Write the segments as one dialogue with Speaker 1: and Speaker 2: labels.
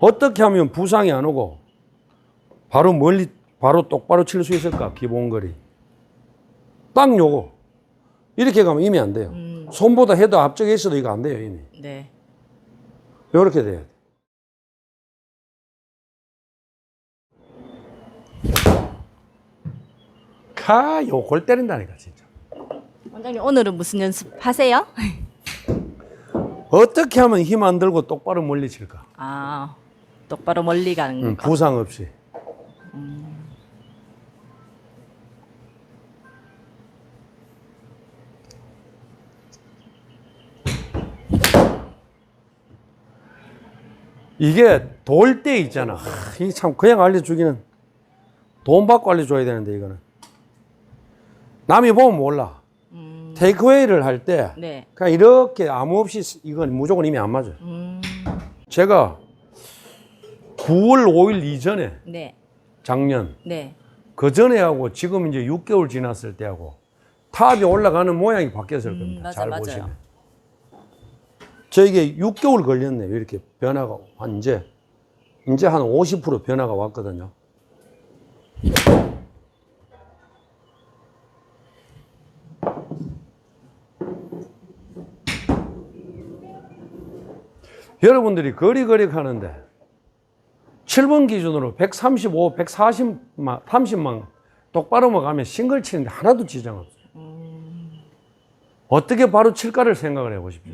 Speaker 1: 어떻게 하면 부상이 안 오고 바로 멀리 바로 똑바로 칠 수 있을까? 기본 거리. 딱 요거. 이렇게 가면 이미 안 돼요. 손보다 헤더 앞쪽에 있어도 이거 안 돼요, 이미.
Speaker 2: 네.
Speaker 1: 요렇게 돼야 돼. 요 골 때린다니까, 진짜.
Speaker 2: 원장님 오늘은 무슨 연습 하세요?
Speaker 1: 어떻게 하면 힘 안 들고 똑바로 멀리 칠까?
Speaker 2: 아, 똑바로 멀리 가는 거.
Speaker 1: 부상 없이. 이게 돌 때 있잖아. 이게 참 그냥 알려주기는 돈 받고 알려줘야 되는데 이거는. 남이 보면 몰라. 테이크웨이를 할 때
Speaker 2: 네.
Speaker 1: 그냥 이렇게 아무 없이 이건 무조건 이미 안 맞아요. 제가 9월 5일 이전에
Speaker 2: 네.
Speaker 1: 작년
Speaker 2: 네.
Speaker 1: 그 전에 하고 지금 이제 6개월 지났을 때 하고 탑이 올라가는 모양이 바뀌었을 겁니다. 잘
Speaker 2: 맞아요.
Speaker 1: 보시면. 저 이게 6개월 걸렸네요. 이렇게 변화가 이제 한 50% 변화가 왔거든요. 여러분들이 거리 하는데 7번 기준으로 135, 140만, 30만 똑바로만 가면 싱글 치는데 하나도 지장 없어요. 어떻게 바로 칠까를 생각을 해보십시오.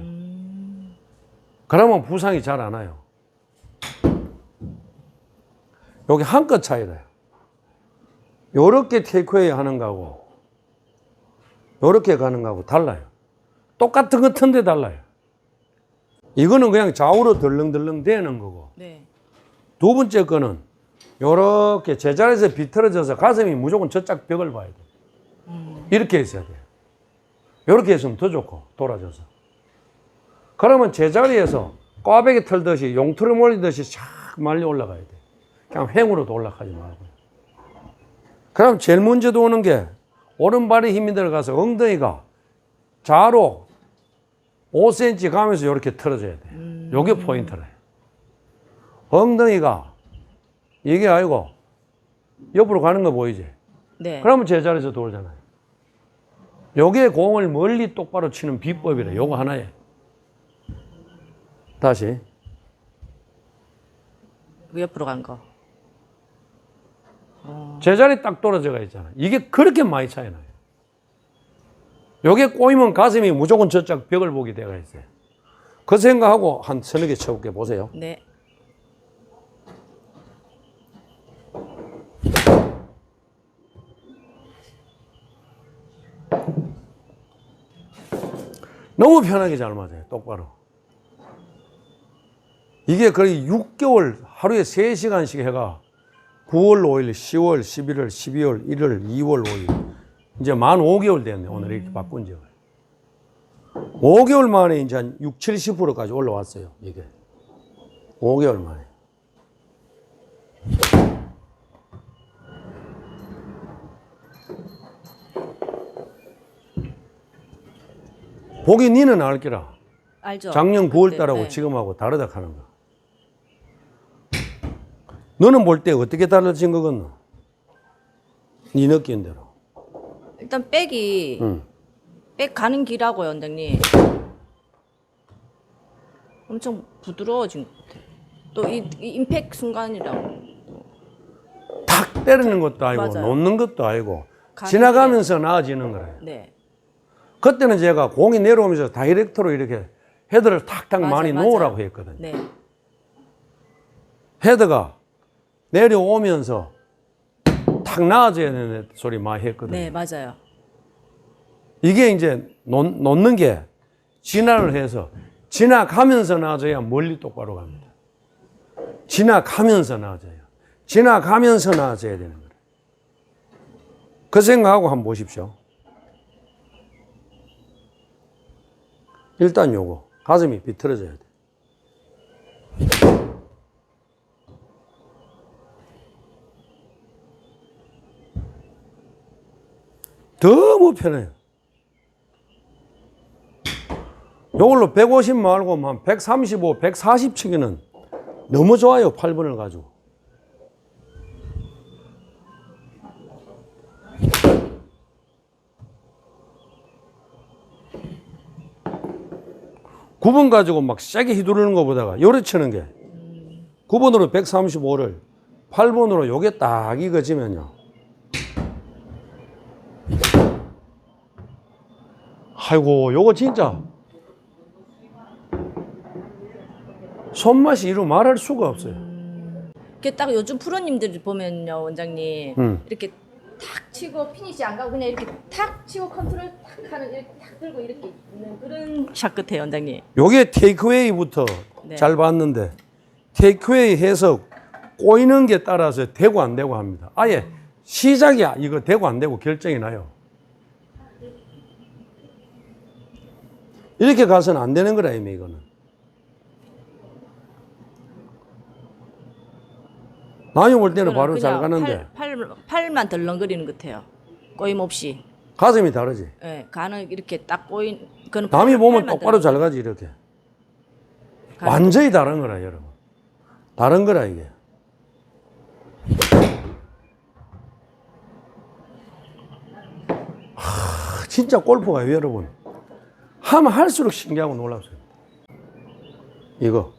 Speaker 1: 그러면 부상이 잘 안 와요. 여기 한끗 차이다. 요렇게 테이크웨이 하는 거하고 요렇게 가는 거하고 달라요. 똑같은 것 같은데 달라요. 이거는 그냥 좌우로 덜렁덜렁 되는 거고.
Speaker 2: 네.
Speaker 1: 두 번째 거는 요렇게 제자리에서 비틀어져서 가슴이 무조건 저쪽 벽을 봐야 돼. 이렇게 있어야 돼요. 요렇게 했으면 더 좋고 돌아져서. 그러면 제자리에서 꽈배기 털듯이 용틀을 몰리듯이 쫙 말려 올라가야 돼. 그냥 횡으로도 올라가지 말고요. 그럼 제일 먼저 오는 게 오른발에 힘이 들어가서 엉덩이가 좌로 5cm 가면서 이렇게 틀어져야 돼. 요게 포인트래요. 엉덩이가 이게 아니고 옆으로 가는 거 보이지?
Speaker 2: 네.
Speaker 1: 그러면 제자리에서 돌잖아요. 요게 공을 멀리 똑바로 치는 비법이래. 요거 하나에. 다시.
Speaker 2: 그 옆으로 간 거.
Speaker 1: 제자리 딱 떨어져가 있잖아. 이게 그렇게 많이 차이 나요. 요게 꼬이면 가슴이 무조건 저쪽 벽을 보게 되어 있어요. 그 생각하고 한 서너 개 쳐볼게 보세요.
Speaker 2: 네.
Speaker 1: 너무 편하게 잘 맞아요. 똑바로. 이게 거의 6개월 하루에 3시간씩 해가 9월 5일, 10월, 11월, 12월, 1월, 2월 5일 이제 만 5개월 됐네. 오늘 이렇게 바꾼 지가. 5개월 만에 이제 한 6, 70%까지 올라왔어요. 이게. 5개월 만에. 보기 니는 알기라.
Speaker 2: 알죠?
Speaker 1: 작년 9월 달하고
Speaker 2: 네.
Speaker 1: 지금하고 다르다 하는 거. 너는 볼 때 어떻게 달라진 거겠노? 네 느낀 대로.
Speaker 2: 일단 백이 백 가는 길하고요, 원장님. 엄청 부드러워진 것 같아요. 또 이 임팩 순간이랑
Speaker 1: 탁 때리는 것도 아니고
Speaker 2: 맞아요.
Speaker 1: 놓는 것도 아니고
Speaker 2: 가는
Speaker 1: 지나가면서 나아지는 거래요.
Speaker 2: 네.
Speaker 1: 그때는 제가 공이 내려오면서 다이렉트로 이렇게 헤드를 탁탁
Speaker 2: 맞아요,
Speaker 1: 많이
Speaker 2: 맞아요.
Speaker 1: 놓으라고 했거든요.
Speaker 2: 네.
Speaker 1: 헤드가 내려오면서 탁 나아져야 되는 소리 많이 했거든요.
Speaker 2: 네, 맞아요.
Speaker 1: 이게 이제 놓는 게 진화를 해서 지나가면서 나아져야 멀리 똑바로 갑니다. 지나가면서 나아져요. 지나가면서 나아져야 되는 거예요. 그 생각하고 한번 보십시오. 일단 요거 가슴이 비틀어져야 돼. 너무 편해요. 요걸로 150 말고 한 135, 140 치기는 너무 좋아요. 8번을 가지고. 구 번 가지고 막 세게 휘두르는 것보다가 요래 치는 게 9번으로 135를 8번으로 요게 딱 익어지면요. 아이고, 요거 진짜 손맛이 이루 말할 수가 없어요.
Speaker 2: 그게 딱 요즘 프로님들 보면요, 원장님. 이렇게 탁 치고 피니시 안 가고 그냥 이렇게 탁 치고 컨트롤 탁 하는 이렇게 탁 들고 이렇게 있는 그런 샷 같아요, 원장님.
Speaker 1: 요게 테이크웨이부터
Speaker 2: 네.
Speaker 1: 잘 봤는데 테이크웨이 해서 꼬이는 게 따라서 되고 안 되고 합니다. 아예 시작이야. 이거 되고 안 되고 결정이 나요. 이렇게 가서는 안 되는 거라, 이미 이거는. 남이 볼 때는 바로 잘 가는데
Speaker 2: 팔만 덜렁거리는 것 같아요. 꼬임 없이.
Speaker 1: 가슴이 다르지.
Speaker 2: 예, 간은 이렇게 딱 꼬인. 그거는
Speaker 1: 남이 보면
Speaker 2: 팔만
Speaker 1: 똑바로 잘 가지, 이렇게.
Speaker 2: 가는
Speaker 1: 완전히 다른 거라, 여러분. 다른 거라, 이게. 진짜 골프가 여러분 하면 할수록 신기하고 놀랍습니다. 이거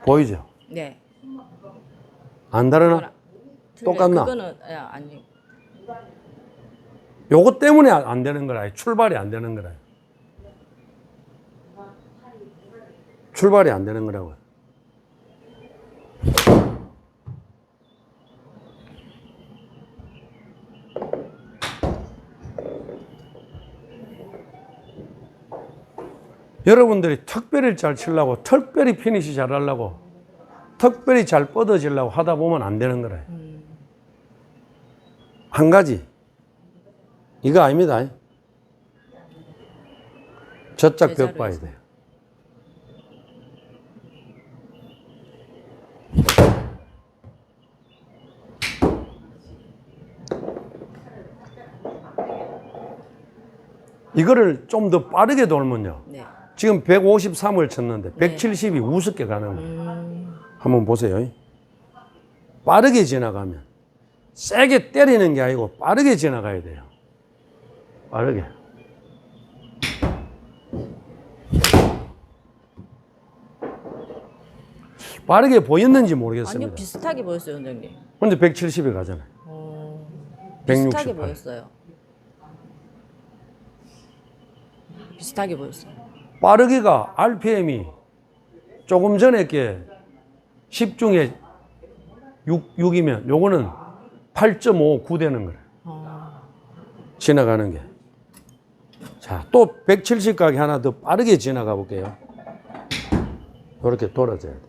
Speaker 1: 보이죠?
Speaker 2: 네.
Speaker 1: 안 다르나? 똑같나?
Speaker 2: 그거는 아니.
Speaker 1: 요거 때문에 안 되는 거라. 출발이 안 되는 거라. 출발이 안 되는 거라고요. 여러분들이 특별히 잘 치려고, 특별히 피니시 잘 하려고, 특별히 잘 뻗어지려고 하다 보면 안 되는 거라. 한 가지. 이거 아닙니다. 저짝 벽 봐야 돼요. 이거를 좀 더 빠르게 돌면요.
Speaker 2: 네.
Speaker 1: 지금 153을 쳤는데 170이 우습게 가는 거예요. 한번 보세요. 빠르게 지나가면 세게 때리는 게 아니고 빠르게 지나가야 돼요. 빠르게. 빠르게 보였는지 모르겠습니다.
Speaker 2: 아니요, 비슷하게 보였어요, 원장님.
Speaker 1: 근데 170에 가잖아요.
Speaker 2: 비슷하게
Speaker 1: 168.
Speaker 2: 보였어요. 비슷하게 보였어요.
Speaker 1: 빠르기가 RPM이 조금 전에 게 10 중에 6이면 요거는 8.5, 9 되는 거예요. 지나가는 게. 자, 또 170 가게 하나 더 빠르게 지나가 볼게요. 이렇게 돌아져야 돼.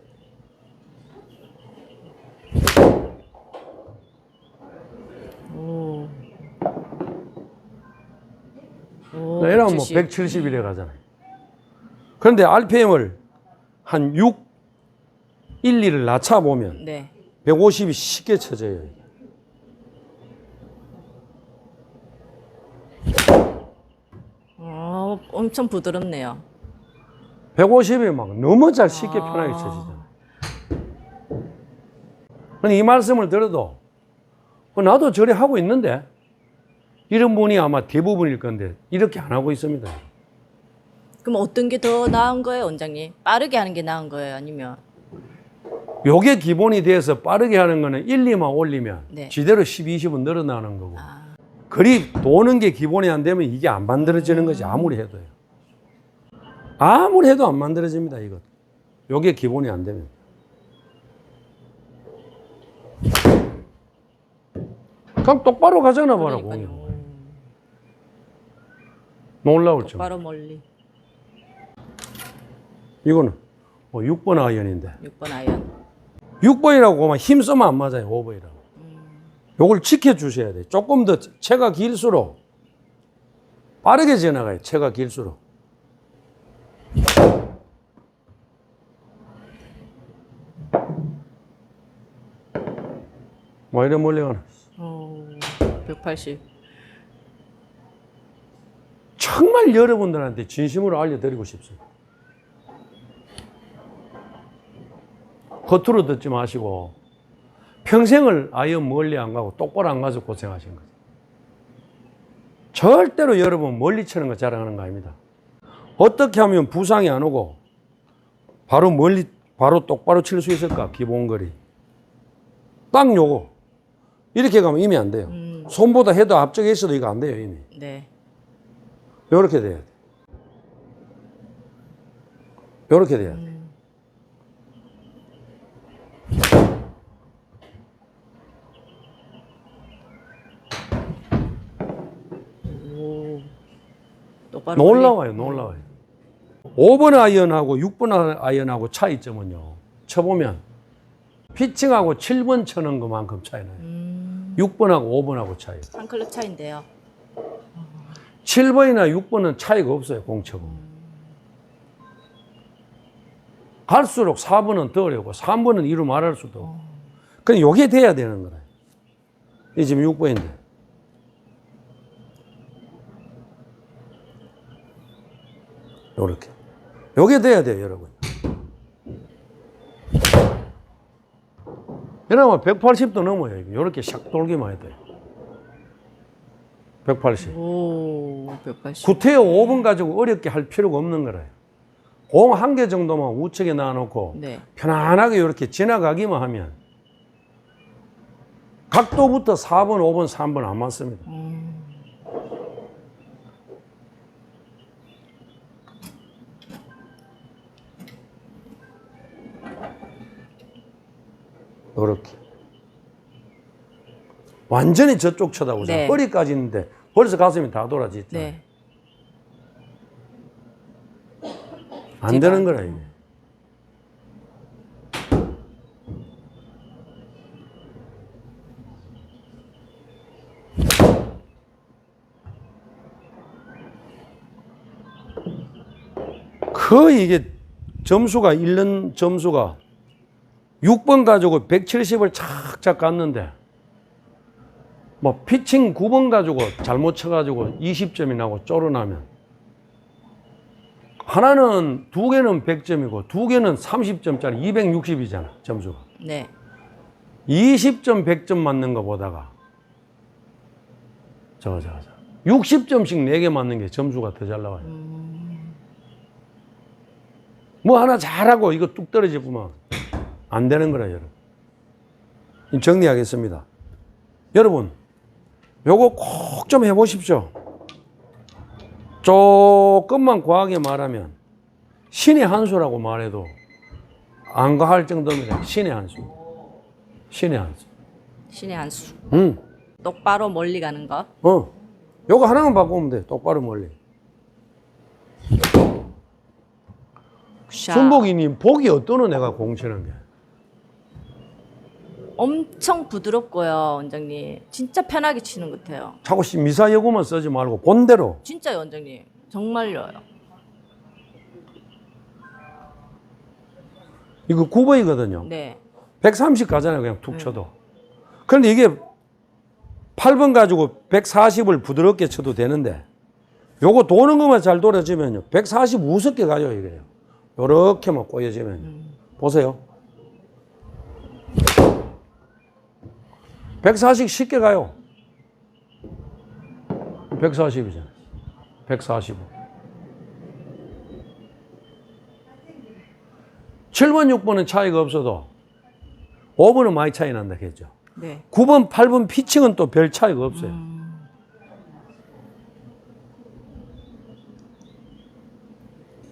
Speaker 1: 이러면 뭐 170이래 가잖아요. 그런데 RPM을 한 6, 1, 2를 낮춰보면
Speaker 2: 네.
Speaker 1: 150이 쉽게 쳐져요.
Speaker 2: 엄청 부드럽네요.
Speaker 1: 150이 막 너무 잘 쉽게 편하게 쳐지잖아요. 근데 이 말씀을 들어도 나도 저리 하고 있는데 이런 분이 아마 대부분일 건데 이렇게 안 하고 있습니다.
Speaker 2: 그럼 어떤 게 더 나은 거예요, 원장님? 빠르게 하는 게 나은 거예요, 아니면?
Speaker 1: 요게 기본이 돼서 빠르게 하는 거는 1, 2만 올리면
Speaker 2: 네.
Speaker 1: 지대로 10, 20은 늘어나는 거고 그리 도는 게 기본이 안 되면 이게 안 만들어지는 거지. 아무리 해도요. 아무리 해도 안 만들어집니다. 이거. 요게 기본이 안 되면. 그냥 똑바로 가잖아 봐라. 공이. 놀라울 점.
Speaker 2: 바로 멀리.
Speaker 1: 이거는 6번 아이언인데
Speaker 2: 6번 아이언.
Speaker 1: 6번이라고 하면 힘쓰면 안 맞아요. 5번이라고. 요걸 지켜주셔야 돼요. 조금 더 채가 길수록 빠르게 지나가요. 채가 길수록. 뭐 이래 멀리 가나.
Speaker 2: 180.
Speaker 1: 정말 여러분들한테 진심으로 알려드리고 싶습니다. 겉으로 듣지 마시고 평생을 아이언 멀리 안 가고 똑바로 안 가서 고생하신 거죠. 절대로 여러분 멀리 치는 거 자랑하는 거 아닙니다. 어떻게 하면 부상이 안 오고 바로 멀리 바로 똑바로 칠 수 있을까? 기본 거리. 딱 요거. 이렇게 가면 이미 안 돼요. 손보다 해도 앞쪽에 있어도 이거 안 돼요, 이미.
Speaker 2: 네.
Speaker 1: 요렇게 돼야 돼. 요렇게 돼야 돼.
Speaker 2: 오. 똑바로
Speaker 1: 놀라워요, 놀라워요. 5번 아이언하고 6번 아이언하고 차이점은요. 쳐보면 피칭하고 7번 쳐는 것만큼 차이 나요. 6번하고 5번하고 차이.
Speaker 2: 한 클럽 차인데요.
Speaker 1: 7번이나 6번은 차이가 없어요, 공쳐보면. 갈수록 4번은 더 어려워. 3번은 이루 말할 수도 없고. 그냥 요게 돼야 되는 거예요. 이 지금 6번인데. 요렇게. 요게 돼야 돼요, 여러분. 여러분, 180도 넘어요. 요렇게 샥 돌기만 해도 돼요. 180.
Speaker 2: 오, 180.
Speaker 1: 구태여 5번 가지고 어렵게 할 필요가 없는 거라요. 공 한 개 정도만 우측에 놔놓고
Speaker 2: 네.
Speaker 1: 편안하게 이렇게 지나가기만 하면 각도부터 4번, 5번, 3번 안 맞습니다. 이렇게 완전히 저쪽 쳐다보세요.
Speaker 2: 네.
Speaker 1: 허리까지 있는데 벌써 가슴이 다 돌아지죠.
Speaker 2: 네.
Speaker 1: 안 되는 거라 이게. 거의 이게 점수가 잃는 점수가 6번 가지고 170을 착착 갔는데 뭐 피칭 9번 가지고 잘못 쳐가지고 20점이 나고 쫄아나면 하나는 두 개는 100점이고 두 개는 30점짜리 260이잖아 점수가.
Speaker 2: 네.
Speaker 1: 20점 100점 맞는 거 보다가 저거 60점씩 4개 맞는 게 점수가 더 잘 나와요. 뭐 하나 잘하고 이거 뚝 떨어지면 안 되는 거라 여러분. 정리하겠습니다. 여러분 요거 꼭 좀 해보십시오. 조금만 과하게 말하면 신의 한 수라고 말해도 안 과할 정도입니다. 신의 한 수. 신의 한 수.
Speaker 2: 신의 한 수.
Speaker 1: 응.
Speaker 2: 똑바로 멀리 가는 거.
Speaker 1: 요거 하나만 바꾸면 돼. 똑바로 멀리.
Speaker 2: 샤.
Speaker 1: 순복이님 복이 어떠노 내가 공 치는 게?
Speaker 2: 엄청 부드럽고요, 원장님. 진짜 편하게 치는 것 같아요.
Speaker 1: 자꾸 미사여구만 쓰지 말고 본대로.
Speaker 2: 진짜요, 원장님. 정말요.
Speaker 1: 이거 9번이거든요.
Speaker 2: 네.
Speaker 1: 130 가잖아요. 그냥 툭 쳐도. 그런데 이게 8번 가지고 140을 부드럽게 쳐도 되는데 요거 도는 것만 잘 돌아지면요. 140 우습게 가요, 이게요. 요렇게만 꼬여지면. 보세요. 140 쉽게 가요. 140이잖아요. 145. 7번, 6번은 차이가 없어도 5번은 많이 차이 난다 했죠.
Speaker 2: 네.
Speaker 1: 9번, 8번 피칭은 또 별 차이가 없어요.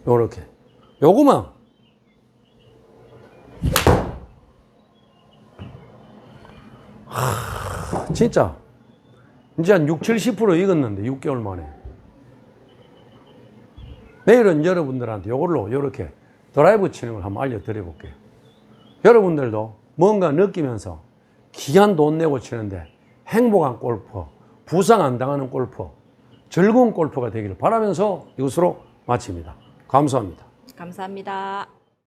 Speaker 1: 요렇게. 요거만. 진짜. 이제 한 60, 70% 익었는데, 6개월 만에. 내일은 여러분들한테 요걸로 요렇게 드라이브 치는 걸 한번 알려드려 볼게요. 여러분들도 뭔가 느끼면서 귀한 돈 내고 치는데 행복한 골프, 부상 안 당하는 골프, 즐거운 골프가 되기를 바라면서 이것으로 마칩니다. 감사합니다.
Speaker 2: 감사합니다.